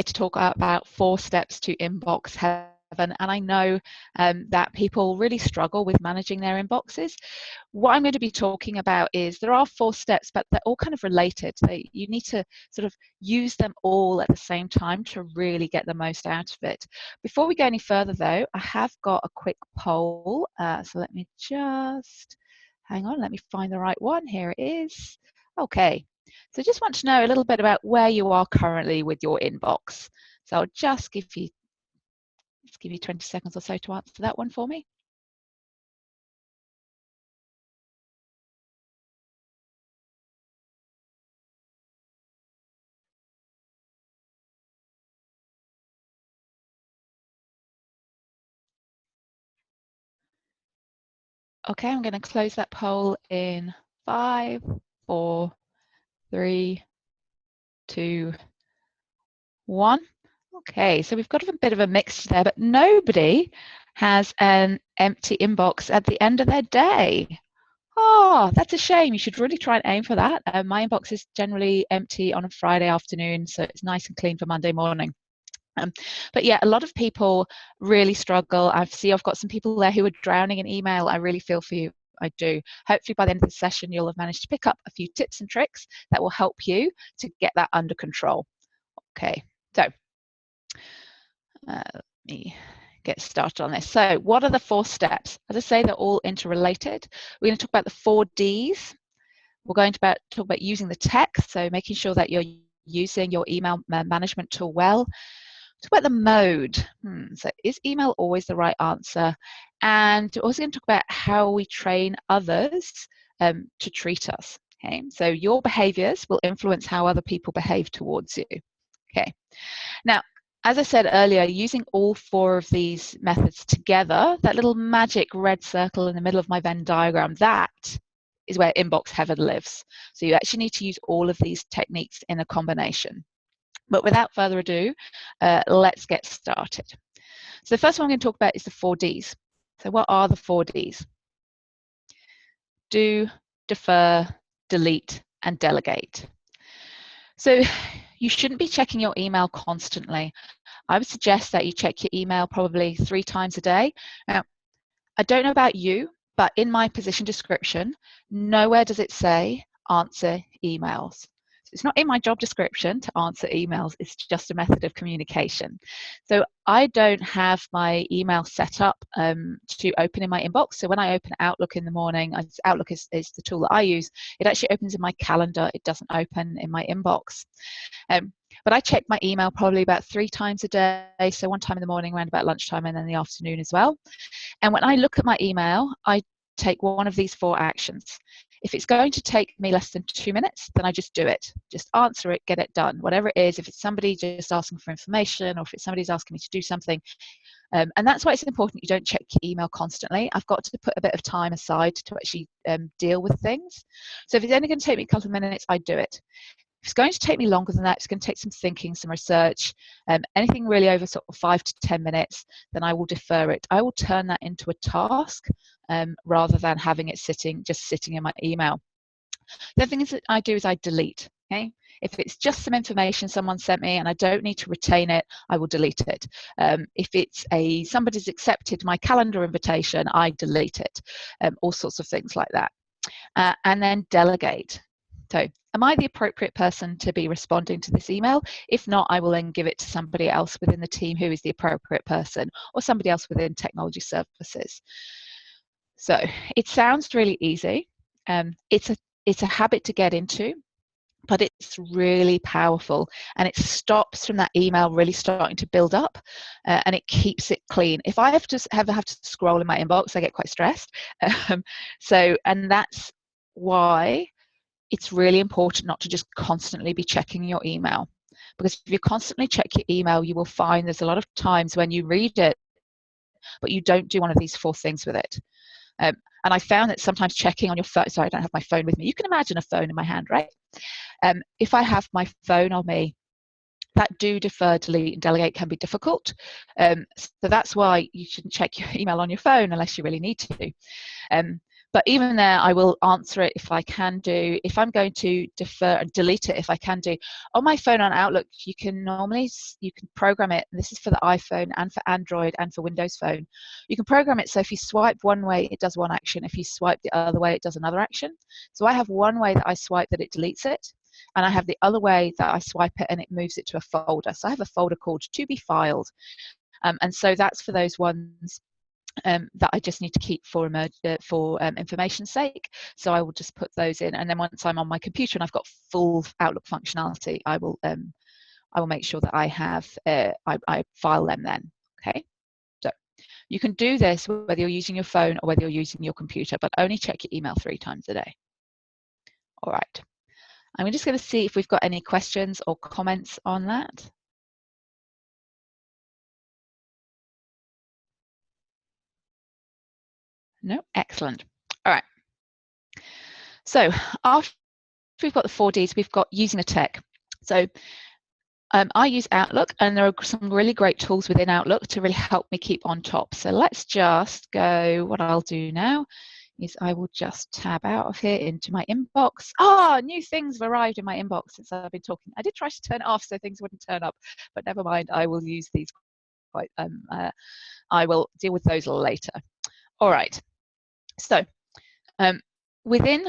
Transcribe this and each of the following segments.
to talk about 4 steps to inbox heaven, and I know that people really struggle with managing their inboxes. What I'm going to be talking about is there are 4 steps, but they're all kind of related. You need to sort of use them all at the same time to really get the most out of it. Before we go any further though, I have got a quick poll, so let me just hang on, let me find the right one. Here it is. Okay, so I just want to know a little bit about where you are currently with your inbox. So I'll just give you 20 seconds or so to answer that one for me. Okay, I'm going to close that poll in 5, 4, 3, 2, 1. Okay, so we've got a bit of a mix there, but nobody has an empty inbox at the end of their day. Oh, that's a shame. You should really try and aim for that. My inbox is generally empty on a Friday afternoon, so it's nice and clean for Monday morning. But yeah, a lot of people really struggle. I've got some people there who are drowning in email. I really feel for you. I do. Hopefully by the end of the session, you'll have managed to pick up a few tips and tricks that will help you to get that under control. Okay, so let me get started on this. So what are the 4 steps? As I say, they're all interrelated. We're going to talk about the 4 Ds. We're going to talk about using the tech, so making sure that you're using your email management tool well. Talk about the mode. So is email always the right answer? And we're also going to talk about how we train others to treat us. Okay, so your behaviours will influence how other people behave towards you. Okay, now, as I said earlier, using all 4 of these methods together, that little magic red circle in the middle of my Venn diagram, that is where inbox heaven lives. So you actually need to use all of these techniques in a combination. But without further ado, let's get started. So the first one I'm going to talk about is the 4 Ds. So what are the 4 Ds? Do, defer, delete, and delegate. So you shouldn't be checking your email constantly. I would suggest that you check your email probably 3 times a day. Now, I don't know about you, but in my position description, nowhere does it say answer emails. It's not in my job description to answer emails. It's just a method of communication. So I don't have my email set up to open in my inbox. So when I open Outlook in the morning, Outlook is the tool that I use. It actually opens in my calendar. It doesn't open in my inbox. But I check my email probably about 3 times a day. So one time in the morning, around about lunchtime, and then the afternoon as well. And when I look at my email, I take one of these 4 actions. If it's going to take me less than 2 minutes, then I just do it. Just answer it, get it done. Whatever it is, if it's somebody just asking for information or if it's somebody's asking me to do something. And that's why it's important you don't check your email constantly. I've got to put a bit of time aside to actually deal with things. So if it's only going to take me a couple of minutes, I do it. If it's going to take me longer than that, it's going to take some thinking, some research, anything really over sort of 5 to 10 minutes, then I will defer it. I will turn that into a task rather than having it just sitting in my email. The other thing that I do is I delete. Okay, if it's just some information someone sent me and I don't need to retain it, I will delete it. If it's somebody's accepted my calendar invitation, I delete it. All sorts of things like that. And then delegate. So am I the appropriate person to be responding to this email? If not, I will then give it to somebody else within the team who is the appropriate person, or somebody else within technology services. So it sounds really easy. It's a habit to get into, but it's really powerful, and it stops from that email really starting to build up, and it keeps it clean. If I have to scroll in my inbox, I get quite stressed. And that's why it's really important not to just constantly be checking your email, because if you constantly check your email, you will find there's a lot of times when you read it, but you don't do one of these 4 things with it. And I found that sometimes checking on your phone, sorry, I don't have my phone with me. You can imagine a phone in my hand, right? If I have my phone on me, that do, defer, delete, and delegate can be difficult. So that's why you shouldn't check your email on your phone unless you really need to. But even there, I will answer it if I can do. If I'm going to defer and delete it, if I can do. On my phone on Outlook, you can program it. This is for the iPhone and for Android and for Windows Phone. You can program it so if you swipe one way, it does one action. If you swipe the other way, it does another action. So I have one way that I swipe that it deletes it, and I have the other way that I swipe it and it moves it to a folder. So I have a folder called To Be Filed, and so that's for those ones that I just need to keep for information's sake. So I will just put those in, and then once I'm on my computer and I've got full Outlook functionality, I will make sure that I have I file them then. Okay, so you can do this whether you're using your phone or whether you're using your computer, but only check your email 3 times a day. All right, I'm just going to see if we've got any questions or comments on that. No, excellent. All right. So after we've got the 4 Ds, we've got using the tech. So I use Outlook, and there are some really great tools within Outlook to really help me keep on top. So let's just go, what I'll do now is I will just tab out of here into my inbox. New things have arrived in my inbox since I've been talking. I did try to turn it off so things wouldn't turn up, but never mind, I will use these quite, I will deal with those later. All right, so within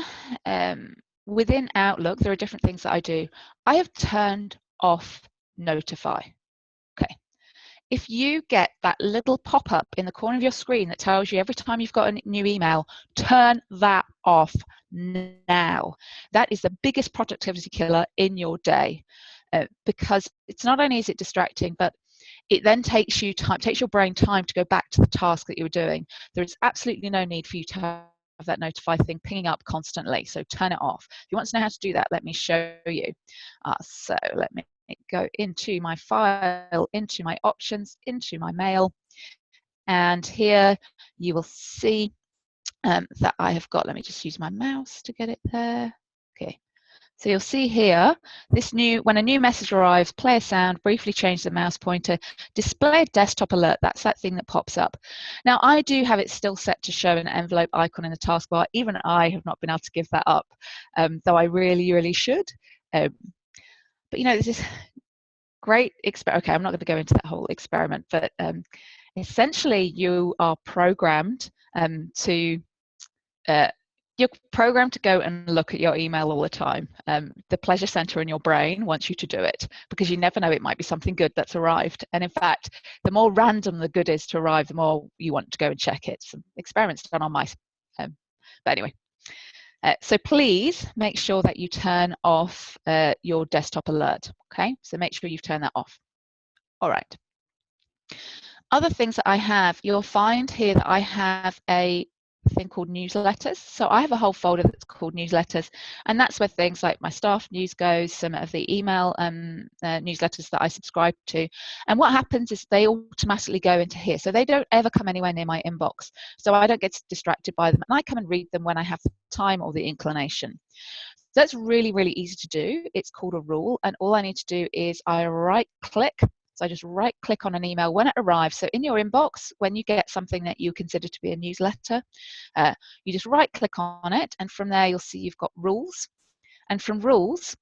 Outlook, there are different things that I do. I have turned off notify. Okay. If you get that little pop-up in the corner of your screen that tells you every time you've got a new email, turn that off now. That is the biggest productivity killer in your day, because it's not only is it distracting, but it then takes your brain time to go back to the task that you were doing. There is absolutely no need for you to have that notify thing pinging up constantly, so turn it off. If you want to know how to do that, let me show you. So let me go into my file, into my options, into my mail, and here you will see that I have got, let me just use my mouse to get it there. Okay. So you'll see here, when a new message arrives, play a sound, briefly change the mouse pointer, display a desktop alert. That's that thing that pops up. Now, I do have it still set to show an envelope icon in the taskbar. Even I have not been able to give that up, though I really, really should. But you know, this is great experiment. Okay, I'm not going to go into that whole experiment, but essentially you are programmed you're programmed to go and look at your email all the time. The pleasure center in your brain wants you to do it because you never know, it might be something good that's arrived. And in fact, the more random the good is to arrive, the more you want to go and check it. Some experiments done on mice. But anyway, so please make sure that you turn off your desktop alert. Okay, so make sure you've turned that off. All right. Other things that I have, you'll find here that I have a thing called newsletters. So I have a whole folder that's called newsletters, and that's where things like my staff news goes, some of the email newsletters that I subscribe to. And what happens is they automatically go into here, so they don't ever come anywhere near my inbox, so I don't get distracted by them, and I come and read them when I have the time or the inclination. So that's really, really easy to do. It's called a rule, and all I need to do is I right click. So I just right click on an email when it arrives. So in your inbox, when you get something that you consider to be a newsletter, you just right click on it, and from there you'll see you've got rules. And from rules,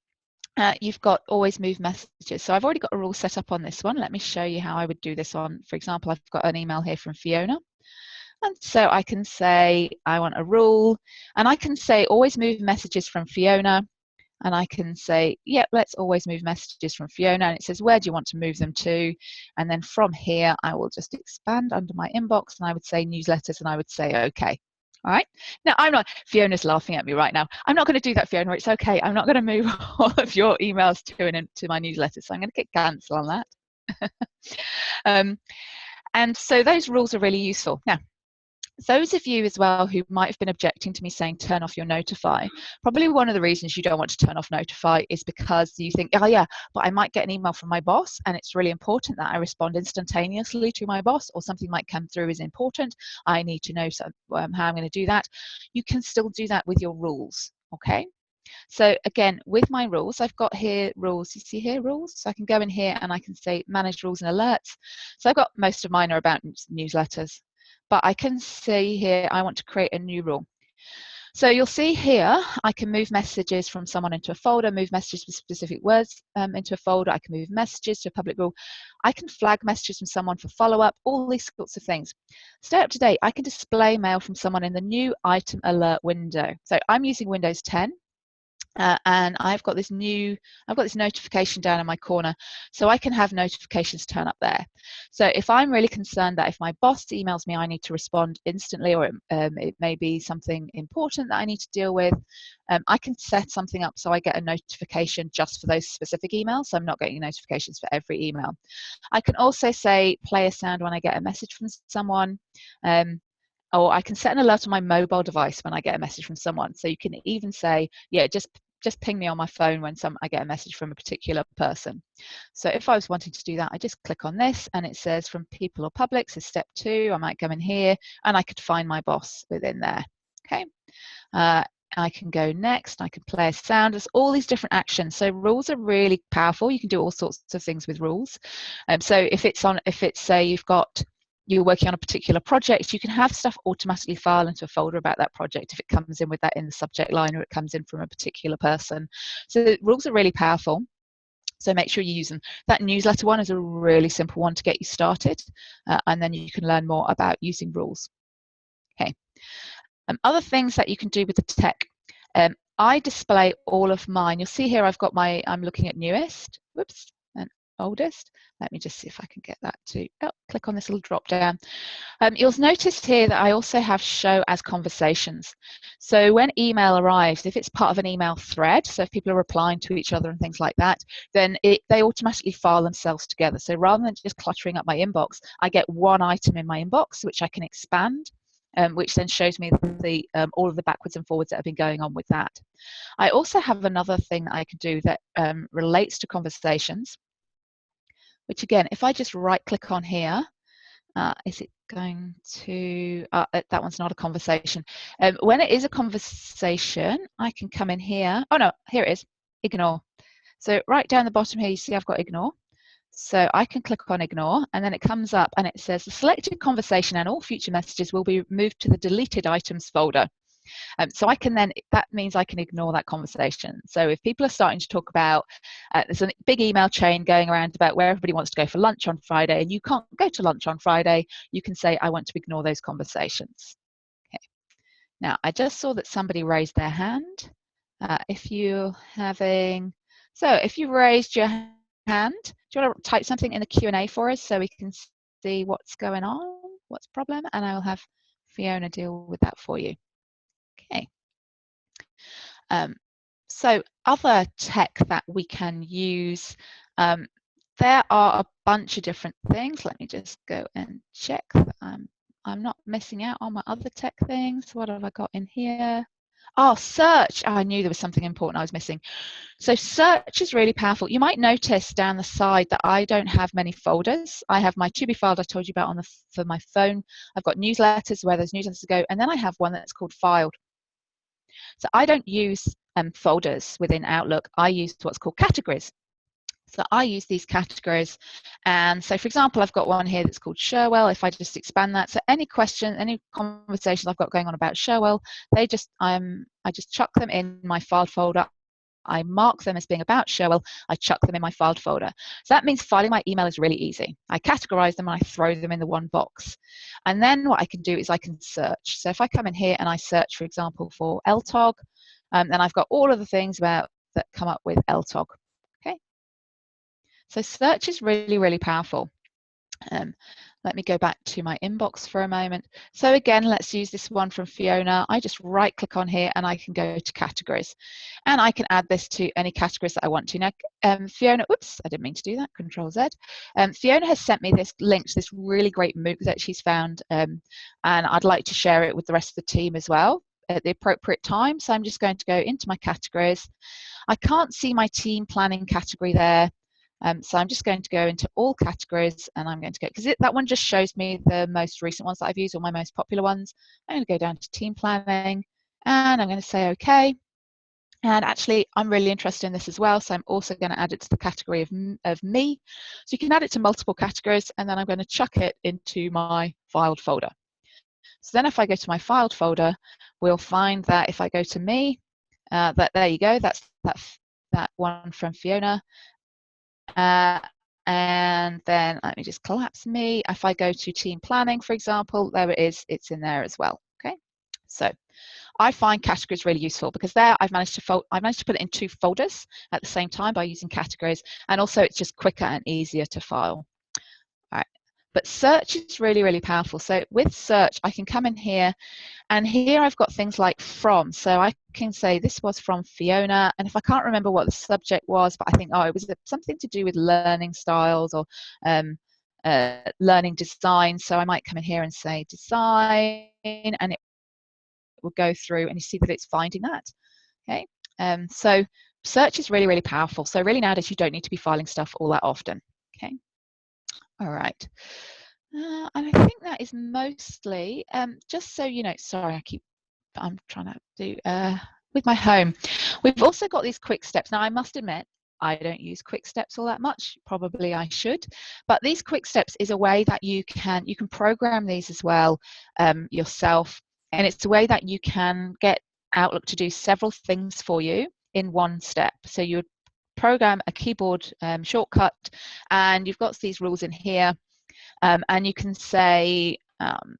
you've got always move messages. So I've already got a rule set up on this one. Let me show you how I would do this on, for example, I've got an email here from Fiona. And so I can say I want a rule, and I can say always move messages from Fiona. And I can say, yep, let's always move messages from Fiona. And it says, where do you want to move them to? And then from here, I will just expand under my inbox, and I would say newsletters, and I would say, okay. All right. Now, Fiona's laughing at me right now. I'm not going to do that, Fiona. It's okay. I'm not going to move all of your emails to my newsletter. So I'm going to click cancel on that. And so those rules are really useful. Now, those of you as well who might have been objecting to me saying turn off your notify, probably one of the reasons you don't want to turn off notify is because you think, oh yeah, but I might get an email from my boss and it's really important that I respond instantaneously to my boss, or something might come through is important. I need to know how I'm going to do that. You can still do that with your rules, okay? So again, with my rules, I've got here rules. You see here rules? So I can go in here and I can say manage rules and alerts. So I've got, most of mine are about newsletters. But I can say here, I want to create a new rule. So you'll see here, I can move messages from someone into a folder, move messages with specific words into a folder. I can move messages to a public rule. I can flag messages from someone for follow-up, all these sorts of things. Stay up to date. I can display mail from someone in the new item alert window. So I'm using Windows 10. And I've got this notification down in my corner, so I can have notifications turn up there. So if I'm really concerned that if my boss emails me, I need to respond instantly, or it may be something important that I need to deal with, I can set something up so I get a notification just for those specific emails, so I'm not getting notifications for every email. I can also say play a sound when I get a message from someone. Or I can set an alert on my mobile device when I get a message from someone. So you can even say, yeah, just ping me on my phone when I get a message from a particular person. So if I was wanting to do that, I just click on this and it says from people or public. So step 2, I might go in here and I could find my boss within there. Okay. I can go next. I can play a sound. There's all these different actions. So rules are really powerful. You can do all sorts of things with rules. So if it's say you're working on a particular project, you can have stuff automatically file into a folder about that project if it comes in with that in the subject line or it comes in from a particular person. So rules are really powerful. So make sure you use them. That newsletter one is a really simple one to get you started, and then you can learn more about using rules. Okay. Other things that you can do with the tech. I display all of mine. You'll see here I'm looking at newest, whoops, and oldest. Let me just see if I can get that to, click on this little drop down. You'll notice here that I also have show as conversations. So when email arrives, if it's part of an email thread, so if people are replying to each other and things like that, then they automatically file themselves together. So rather than just cluttering up my inbox, I get one item in my inbox, which I can expand. Which then shows me all of the backwards and forwards that have been going on with that. I also have another thing that I can do that relates to conversations, which again, if I just right click on here, is it going to, that one's not a conversation. When it is a conversation, I can come in here. Oh no, here it is, ignore. So right down the bottom here, you see I've got ignore. So I can click on ignore and then it comes up and it says the selected conversation and all future messages will be moved to the deleted items folder. So I can then, that means I can ignore that conversation. So if people are starting to talk about, there's a big email chain going around about where everybody wants to go for lunch on Friday and you can't go to lunch on Friday, you can say, I want to ignore those conversations. Okay. Now, I just saw that somebody raised their hand. If you're having, so if you raised your hand, do you want to type something in the Q&A for us so we can see what's going on, what's the problem, and I will have Fiona deal with that for you. Okay. So other tech that we can use, there are a bunch of different things. Let me just go and check that I'm not missing out on my other tech things. What have I got in here? Oh, search. Oh, I knew there was something important I was missing. So search is really powerful. You might notice down the side that I don't have many folders. I have my to be filed I told you about for my phone. I've got newsletters where those newsletters go, and then I have one that's called filed. So I don't use folders within Outlook. I use what's called categories. So I use these categories. And so, for example, I've got one here that's called Sherwell. If I just expand that, so any question, any conversations I've got going on about Sherwell, I just chuck them in my filed folder. I mark them as being about Sherwell. I chuck them in my filed folder. So that means filing my email is really easy. I categorize them and I throw them in the one box. And then what I can do is I can search. So if I come in here and I search, for example, for LTOG, then I've got all of the things that come up with LTOG. Okay. So search is really, really powerful. Let me go back to my inbox for a moment. So again, let's use this one from Fiona. I just right click on here and I can go to categories. And I can add this to any categories that I want to. Now, Fiona, oops, I didn't mean to do that, Control Z. Fiona has sent me this link to this really great MOOC that she's found. And I'd like to share it with the rest of the team as well at the appropriate time. So I'm just going to go into my categories. I can't see my team planning category there. So I'm just going to go into all categories and I'm going to go, because that one just shows me the most recent ones that I've used, or my most popular ones. I'm going to go down to team planning and I'm going to say okay. And actually, I'm really interested in this as well. So I'm also going to add it to the category of me. So you can add it to multiple categories and then I'm going to chuck it into my filed folder. So then if I go to my filed folder, we'll find that if I go to me, there you go, that's that one from Fiona. And then let me just collapse me. If I go to team planning, for example, there it is, it's in there as well. Okay, so I find categories really useful because there I've managed to put it in 2 folders at the same time by using categories, and also it's just quicker and easier to file. All right. But search is really, really powerful. So with search, I can come in here, and here I've got things like from. So I can say this was from Fiona, and if I can't remember what the subject was, but I think, oh, it was something to do with learning styles or learning design. So I might come in here and say design, and it will go through, and you see that it's finding that. Okay, so search is really, really powerful. So really nowadays you don't need to be filing stuff all that often. Okay, all right. And I think that is mostly, just so you know, sorry, I'm trying to do, with my home. We've also got these quick steps. Now I must admit, I don't use quick steps all that much. Probably I should, but these quick steps is a way that you can program these as well yourself, and it's a way that you can get Outlook to do several things for you in one step. So you would program a keyboard shortcut, and you've got these rules in here. And you can say,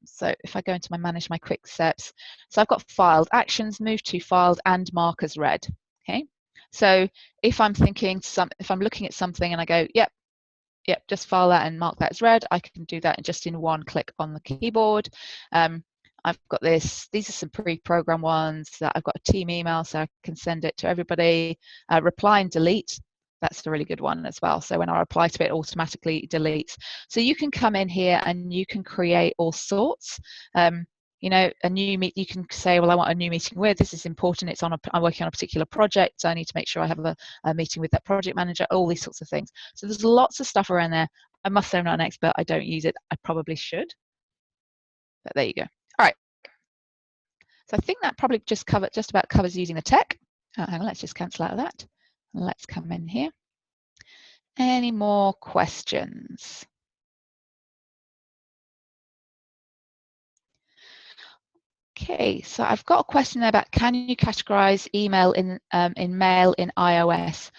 so if I go into manage my quick steps, so I've got filed, actions, move to filed, and mark as read. Okay, so if I'm looking at something and I go, yep, just file that and mark that as read, I can do that just in one click on the keyboard. I've got these are some pre-programmed ones that I've got a team email, so I can send it to everybody. Reply and delete. That's a really good one as well. So when I reply to it, automatically deletes. So you can come in here and you can create all sorts. You know, you can say, well, I want a new meeting with, this is important, I'm working on a particular project, so I need to make sure I have a meeting with that project manager, all these sorts of things. So there's lots of stuff around there. I must say I'm not an expert, I don't use it, I probably should. But there you go. All right. So I think that probably just about covers using the tech. Hang on, let's just cancel out of that. Let's come in here. Any more questions? Okay, so I've got a question there about, can you categorize email in mail in iOS?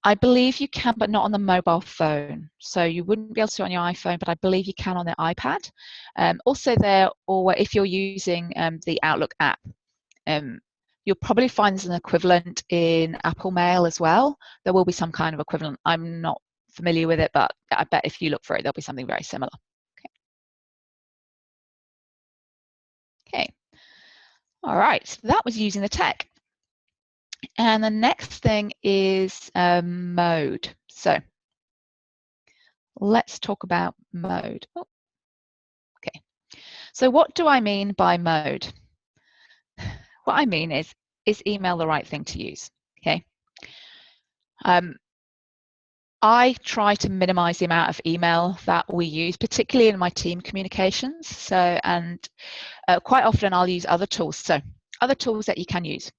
I believe you can, but not on the mobile phone. So you wouldn't be able to on your iPhone, but I believe you can on the iPad. Also there, or if you're using the Outlook app, you'll probably find there's an equivalent in Apple Mail as well. There will be some kind of equivalent. I'm not familiar with it, but I bet if you look for it, there'll be something very similar. Okay. All right, so that was using the tech. And the next thing is mode. So let's talk about mode. Oh, okay, so what do I mean by mode? What I mean is email the right thing to use? Okay. I try to minimize the amount of email that we use, particularly in my team communications. So, and quite often I'll use other tools. So other tools that you can use.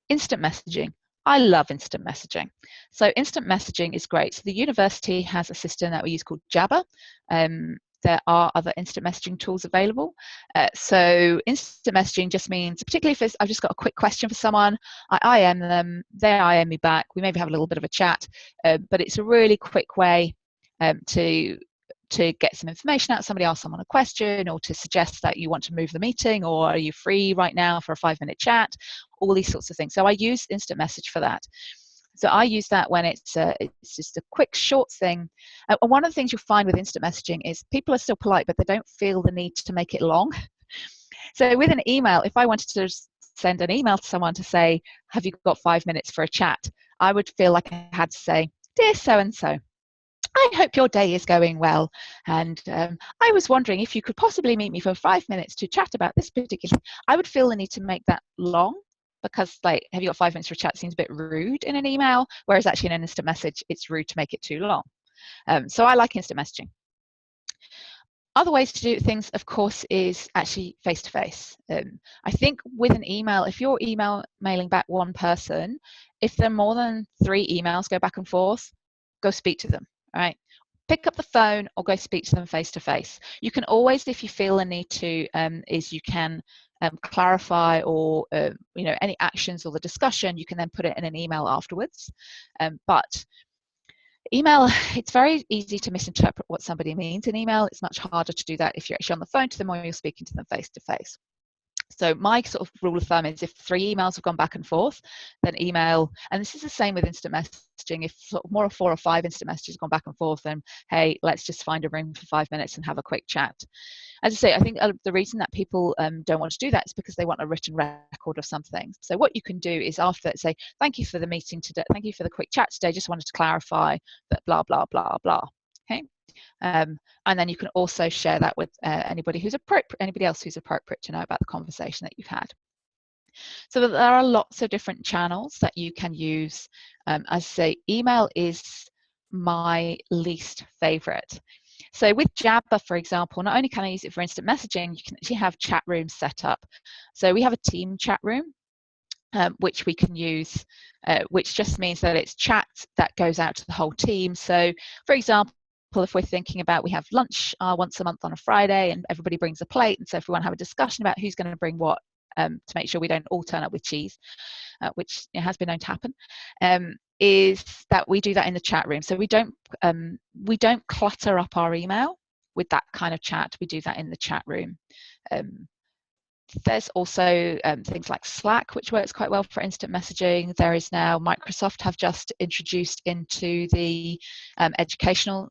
Instant messaging. I love instant messaging. So instant messaging is great. So the university has a system that we use called Jabber. There are other instant messaging tools available. So instant messaging just means, particularly if I've just got a quick question for someone, I IM them, they IM me back, we maybe have a little bit of a chat, but it's a really quick way to get some information out. Somebody asks someone a question, or to suggest that you want to move the meeting, or are you free right now for a 5-minute chat, all these sorts of things. So I use instant message for that. So I use that when it's just a quick, short thing. And one of the things you'll find with instant messaging is people are still polite, but they don't feel the need to make it long. So with an email, if I wanted to send an email to someone to say, have you got 5 minutes for a chat? I would feel like I had to say, dear so-and-so, I hope your day is going well, and I was wondering if you could possibly meet me for 5 minutes to chat about this particular thing. I would feel the need to make that long, because like, have you got 5 minutes for a chat seems a bit rude in an email, whereas actually in an instant message, it's rude to make it too long. So I like instant messaging. Other ways to do things, of course, is actually face-to-face. I think with an email, if you're mailing back one person, if there are more than 3 emails go back and forth, go speak to them, right? pick up the phone or go speak to them face to face. You can always, if you feel a need to, you can clarify or any actions or the discussion, you can then put it in an email afterwards. But email, it's very easy to misinterpret what somebody means in email. It's much harder to do that if you're actually on the phone to them or you're speaking to them face to face. So my sort of rule of thumb is if 3 emails have gone back and forth, then email, and this is the same with instant messaging, if sort of more 4 or 5 instant messages have gone back and forth, then hey, let's just find a room for 5 minutes and have a quick chat. As I say, I think the reason that people don't want to do that is because they want a written record of something. So what you can do is after that say, thank you for the meeting today, thank you for the quick chat today, just wanted to clarify that blah, blah, blah, blah. Okay. And then you can also share that with anybody else who's appropriate to know about the conversation that you've had. So there are lots of different channels that you can use. As I say, email is my least favorite. So with Jabber, for example, not only can I use it for instant messaging, you can actually have chat rooms set up. So we have a team chat room, which we can use, which just means that it's chat that goes out to the whole team. So for example, if we're thinking about, we have lunch once a month on a Friday and everybody brings a plate, and so if we want to have a discussion about who's going to bring what, to make sure we don't all turn up with cheese, which has been known to happen, is that we do that in the chat room. So we don't clutter up our email with that kind of chat. We do that in the chat room. There's also things like Slack, which works quite well for instant messaging. There is now, Microsoft have just introduced into the educational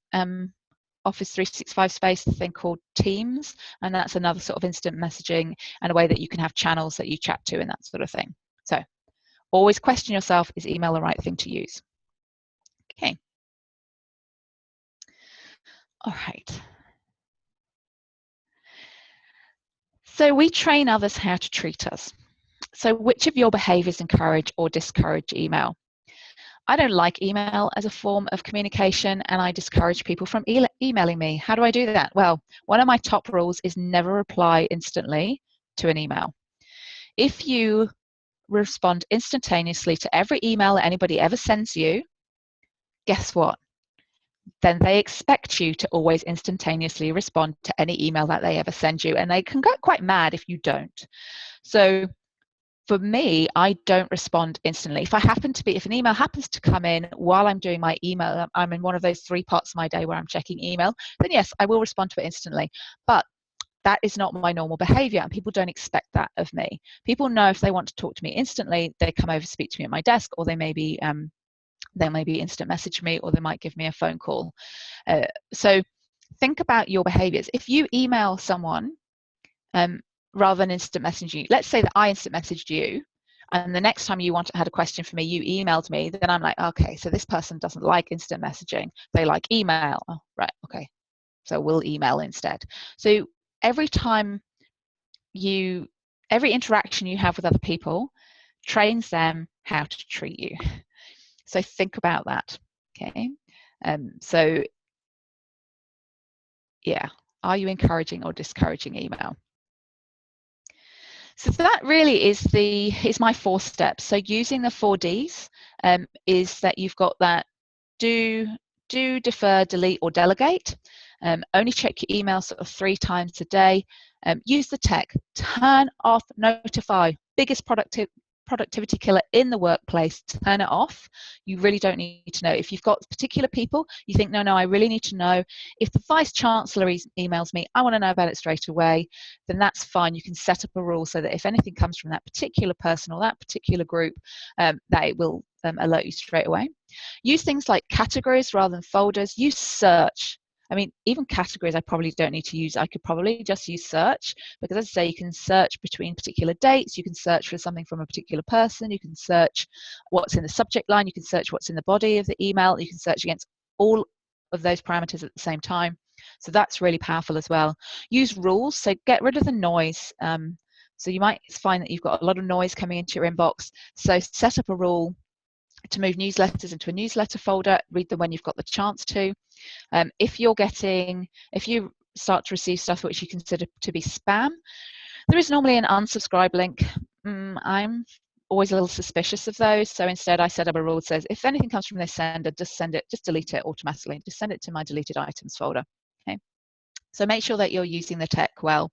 Office 365 space a thing called Teams, and that's another sort of instant messaging and a way that you can have channels that you chat to and that sort of thing. So always question yourself, is email the right thing to use? Okay. All right. So we train others how to treat us. So which of your behaviours encourage or discourage email? I don't like email as a form of communication, and I discourage people from emailing me. How do I do that? Well, one of my top rules is never reply instantly to an email. If you respond instantaneously to every email that anybody ever sends you, guess what? Then they expect you to always instantaneously respond to any email that they ever send you, and they can get quite mad if you don't. So for me, I don't respond instantly. If an email happens to come in while I'm doing my email, I'm in one of those 3 parts of my day where I'm checking email, then yes, I will respond to it instantly. But that is not my normal behavior, and people don't expect that of me. People know if they want to talk to me instantly, they come over, speak to me at my desk, or they may be instant message me, or they might give me a phone call. So think about your behaviors. If you email someone, rather than instant messaging, let's say that I instant messaged you, and the next time you had a question for me, you emailed me, then I'm like, okay, so this person doesn't like instant messaging, they like email. Oh, right, okay, so we'll email instead. So every interaction you have with other people trains them how to treat you. So think about that, okay? So yeah, are you encouraging or discouraging email? So that really is my 4 steps. So using the 4 Ds is that you've got that do, defer, delete, or delegate. Only check your email sort of 3 times a day. Use the tech. Turn off notify. Biggest productivity killer in the workplace. Turn it off. You really don't need to know. If you've got particular people, you think, no, I really need to know. If the Vice Chancellor emails me, I want to know about it straight away, then that's fine. You can set up a rule so that if anything comes from that particular person or that particular group, that it will alert you straight away. Use things like categories rather than folders. Use search. I mean, even categories I probably don't need to use. I could probably just use search, because as I say, you can search between particular dates, you can search for something from a particular person, you can search what's in the subject line, you can search what's in the body of the email, you can search against all of those parameters at the same time. So that's really powerful as well. Use rules, so get rid of the noise. So you might find that you've got a lot of noise coming into your inbox. So set up a rule to move newsletters into a newsletter folder, read them when you've got the chance to. If you start to receive stuff which you consider to be spam, there is normally an unsubscribe link. I'm always a little suspicious of those. So instead I set up a rule that says, if anything comes from this sender, just delete it automatically. Just send it to my deleted items folder. Okay. So make sure that you're using the tech well.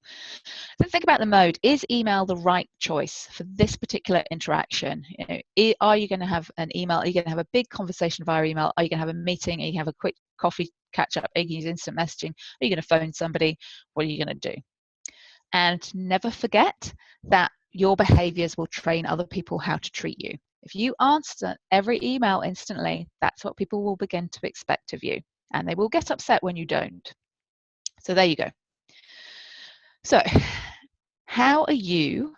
Then think about the mode. Is email the right choice for this particular interaction? Are you going to have an email? Are you going to have a big conversation via email? Are you going to have a meeting? Are you going to have a quick coffee catch up? Are you going to use instant messaging? Are you going to phone somebody? What are you going to do? And never forget that your behaviors will train other people how to treat you. If you answer every email instantly, that's what people will begin to expect of you. And they will get upset when you don't. So there you go. So how are you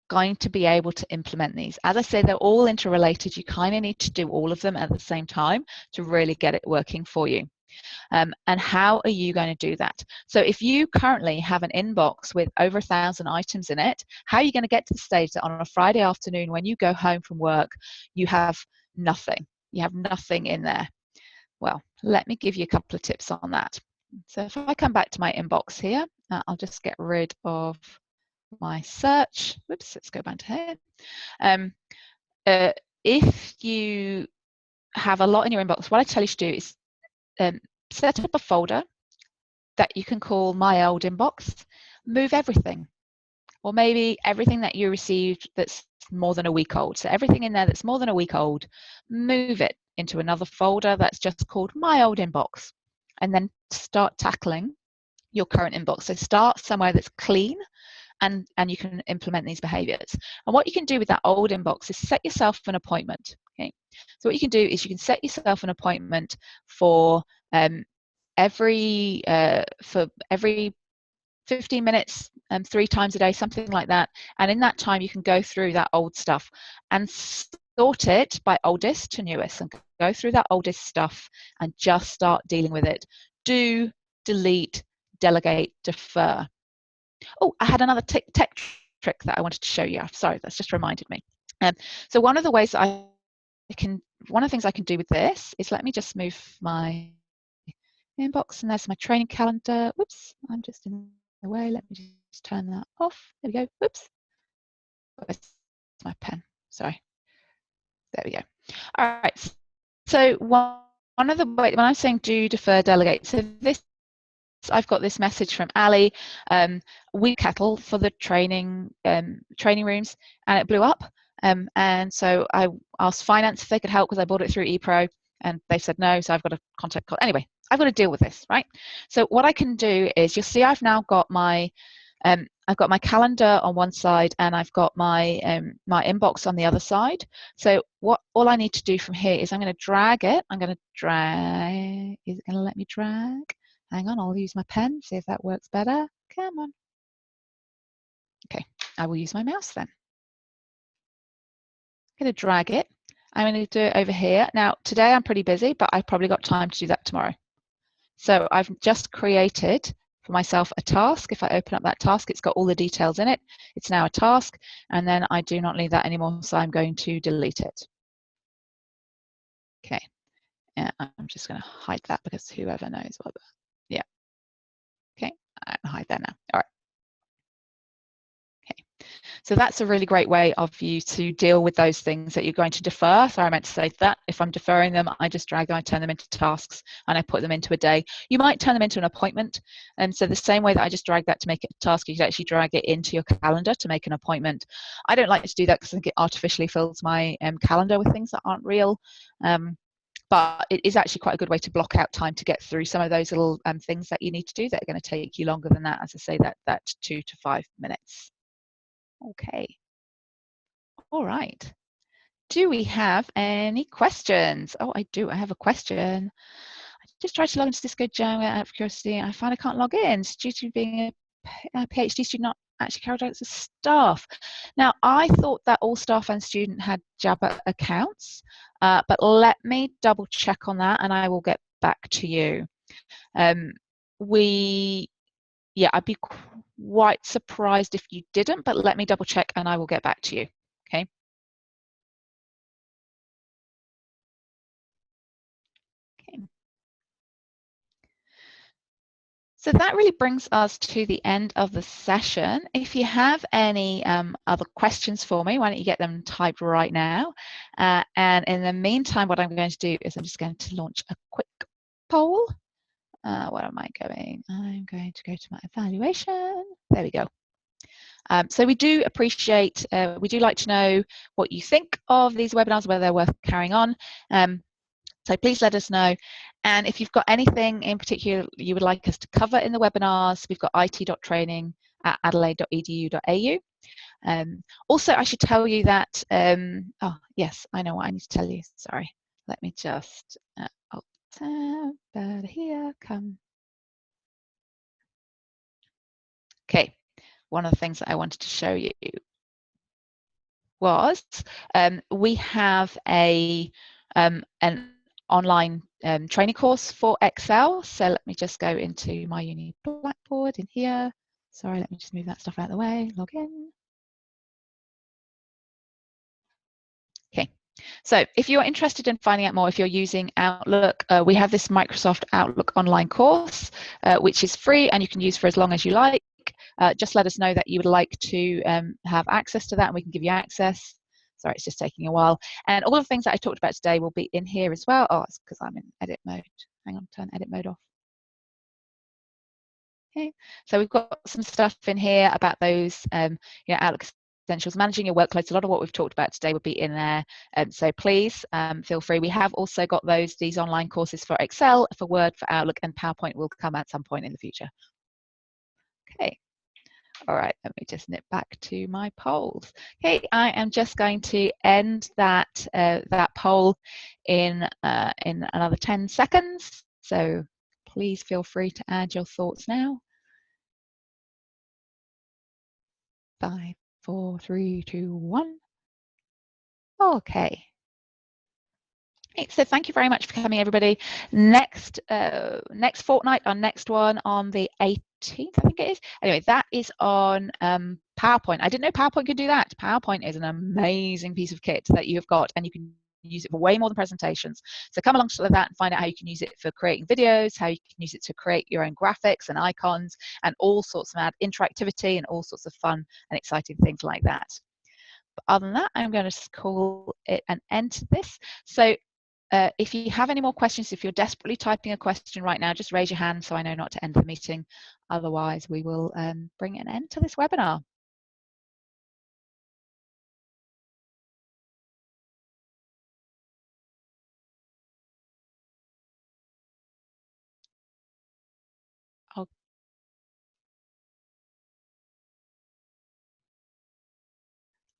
going to be able to implement these? As I say, they're all interrelated. You kind of need to do all of them at the same time to really get it working for you. And how are you going to do that? So if you currently have an inbox with over 1,000 items in it, how are you going to get to the stage that on a Friday afternoon when you go home from work, you have nothing? You have nothing in there. Well, let me give you a couple of tips on that. So if I come back to my inbox here, I'll just get rid of my search. Whoops, let's go back to here. If you have a lot in your inbox, what I tell you to do is set up a folder that you can call My Old Inbox. Move everything, or maybe everything that you received that's more than a week old. So everything in there that's more than a week old, move it into another folder that's just called My Old Inbox, and then start tackling your current inbox. So start somewhere that's clean, and you can implement these behaviors. And what you can do with that old inbox is set yourself an appointment. Okay. So what you can do is you can set yourself an appointment for every 15 minutes, 3 times a day, something like that. And in that time, you can go through that old stuff and sort it by oldest to newest, and go through that oldest stuff and just start dealing with it. Do, delete, delegate, defer. Oh, I had another tech trick that I wanted to show you. Sorry, that's just reminded me. So one of the ways that one of the things I can do with this is, let me just move my inbox, and there's my training calendar. Whoops, I'm just in the way. Let me just turn that off. There we go. Whoops. Where's my pen? Sorry. There we go. All right. So one of the ways, when I'm saying do, defer, delegate, so this, I've got this message from Ali. We kettle for the training rooms, and it blew up. And so I asked finance if they could help because I bought it through ePro, and they said no. So I've got to contact. Anyway, I've got to deal with this, right? So what I can do is, you'll see I've now got my calendar on one side, and I've got my my inbox on the other side. So all I need to do from here is I'm going to drag it. I'm going to drag. Is it going to let me drag? Hang on, I'll use my pen, see if that works better. Come on. Okay, I will use my mouse then. I'm going to drag it. I'm going to do it over here. Now, today I'm pretty busy, but I've probably got time to do that tomorrow. So I've just created for myself a task. If I open up that task, it's got all the details in it. It's now a task, and then I do not need that anymore, so I'm going to delete it. Okay, and I'm just going to hide that because whoever knows what that, yeah. Okay, I'll hide that now. All right. Okay, so that's a really great way of you to deal with those things that you're going to defer. Sorry, I meant to say that. If I'm deferring them, I just drag them, I turn them into tasks, and I put them into a day. You might turn them into an appointment. And so the same way that I just drag that to make it a task, you could actually drag it into your calendar to make an appointment. I don't like to do that because I think it artificially fills my calendar with things that aren't real. But it is actually quite a good way to block out time to get through some of those little things that you need to do that are going to take you longer than that. As I say, that 2 to 5 minutes. Okay. All right. Do we have any questions? Oh, I do. I have a question. I just tried to log into Disco Jam out of curiosity. I find I can't log in. It's due to being a PhD student, not actually carried out as staff. Now, I thought that all staff and student had Jabber accounts, but let me double check on that, and I will get back to you. Yeah, I'd be quite surprised if you didn't, but let me double check and I will get back to you. Okay. Okay. So that really brings us to the end of the session. If you have any other questions for me, why don't you get them typed right now? And in the meantime, what I'm going to do is I'm just going to launch a quick poll. Where am I going? I'm going to go to my evaluation. There we go. So we do appreciate, we do like to know what you think of these webinars, whether they're worth carrying on. So please let us know. And if you've got anything in particular you would like us to cover in the webinars, we've got it.training@adelaide.edu.au. Also, I should tell you that, oh, yes, I know what I need to tell you. Sorry. Let me just, here, come. Okay, one of the things that I wanted to show you was we have an online training course for Excel. So let me just go into my uni Blackboard in here. Sorry, let me just move that stuff out of the way. Log in. Okay, so if you're interested in finding out more, if you're using Outlook, we have this Microsoft Outlook online course, which is free and you can use for as long as you like. Just let us know that you would like to have access to that and we can give you access. Sorry, it's just taking a while. And all the things that I talked about today will be in here as well. Oh, it's because I'm in edit mode. Hang on, turn edit mode off. Okay, so we've got some stuff in here about those Outlook essentials, managing your workloads. A lot of what we've talked about today would be in there. So please feel free. We have also got these online courses for Excel, for Word, for Outlook, and PowerPoint will come at some point in the future. Okay. All right, let me just nip back to my polls. Okay, I am just going to end that that poll in another 10 seconds. So please feel free to add your thoughts now. 5, 4, 3, 2, 1. Okay. So thank you very much for coming, everybody. Next fortnight, our next one on the 18th, I think it is. Anyway, that is on PowerPoint. I didn't know PowerPoint could do that. PowerPoint is an amazing piece of kit that you have got, and you can use it for way more than presentations. So come along to that and find out how you can use it for creating videos, how you can use it to create your own graphics and icons, and all sorts of interactivity and all sorts of fun and exciting things like that. But other than that, I'm going to call it an end to this. So if you have any more questions, if you're desperately typing a question right now, just raise your hand so I know not to end the meeting. Otherwise, we will bring an end to this webinar. Oh.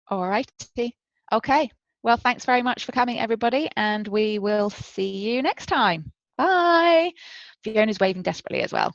All righty. Okay. Well, thanks very much for coming, everybody, and we will see you next time. Bye. Fiona's waving desperately as well.